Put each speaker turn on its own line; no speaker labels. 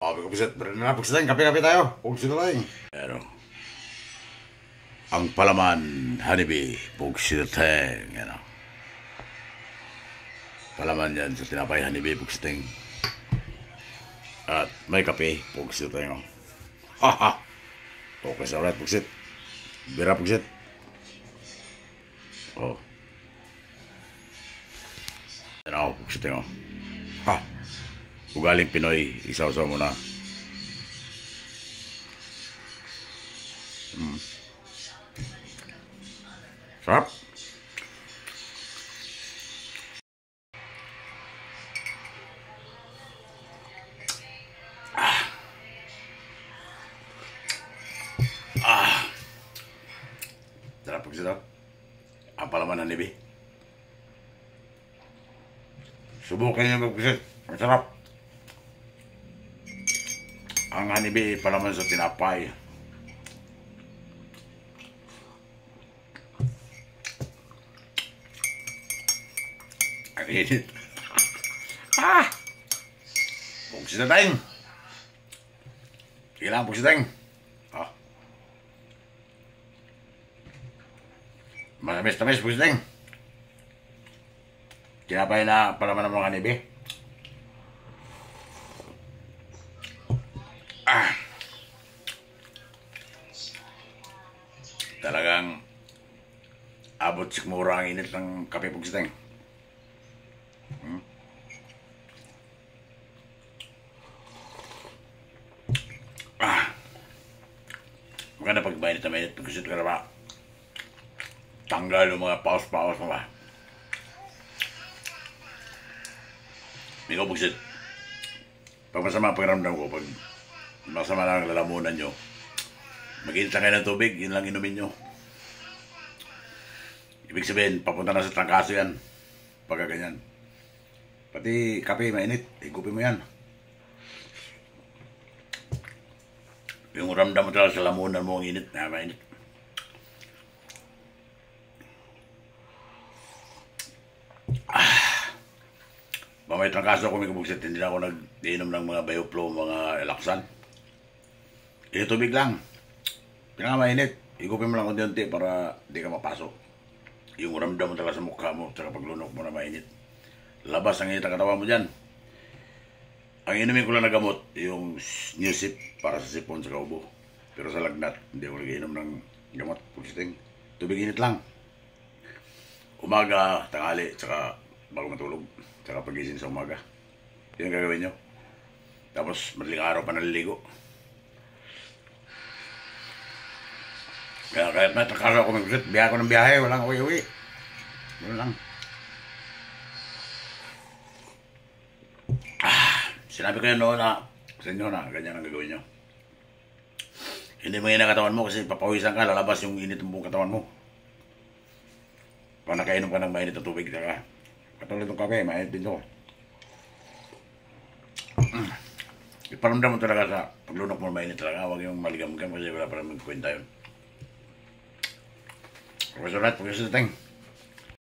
Sabi ko, Pusit, bro na, Pusit, kape-kape tayo. Pusit na tayo. Pero, ang palaman, honeybee, Pusit na. Palaman yan sa tinapay, honeybee, Pusit. At may kape, Pusit na. Ha. Okay, sa ulit, Pusit. Bira, Pusit. Oh. Yan ako, Pusit na. Ha. Ugaling Pinoy, isaw-saw mo na. Sarap. Sarap po sarap. Ang palaman ng nibi. Subukin niyo magpisit. Masarap. Ang hanibi, palaman sa tinapay. Ang init. Pugsi na tayo. Kailangan pugsi tayo. Manamis-tamis pugsi tayo. Tinapay na palaman ng mga hanibi. Talagang abot sigmura ang init ng kape Pugsiteng. Maganda pag mainit na mainit Pugsit ka na ba? Tanggal yung mga paus-paus mo ba? Ikaw Pugsit, pag masama ang pakiramdam ko, pag masama na ang lalamunan nyo, mag-init lang kayo ng tubig, yun lang inumin nyo. Ibig sabihin, papunta na sa trangkaso yan. Pagka ganyan. Pati kape, mainit. Higupin mo yan. Yung ramdam mo talaga sa lamunan mo, ang init na mainit. May trangkaso ako may kabugsit. Hindi na ako nag-inom ng mga Bioflow, mga Elaxan. Tubig lang. Pinakamainit, higupin mo lang unti-unti para di ka mapasok. Yung ramdam mo talaga sa mukha mo, tsaka paglunok mo na mainit. Labas ang init ang katawan mo dyan. Ang inumin ko lang na gamot, yung Newsip para sa sipon sa kaubo. Pero sa lagnat, hindi ako nag-inom ng gamot. Pugsiteng, tubig init lang. Umaga, tanghali, tsaka bago matulog, tsaka pagising sa umaga. Yun ang gagawin nyo. Tapos madaling araw pa naliligo. Kaya kahit natakasa ako mag-visit, biyahe ko ng biyahe, walang uwi-uwi. Yun lang. Sinabi ko yun noon na, sa inyo na, ganyan ang gagawin nyo. Hindi mo yun ang katawan mo kasi papawisan ka, lalabas yung init ng buong katawan mo. Pag nakainom ka ng mainit na tubig, saka katulad ng kape, mainit din ito. Iparamdam mo talaga sa paglunok mo mainit talaga, huwag yung maligam-gam kasi wala parang magkwenta yun. Professor Rat, Professor Teng.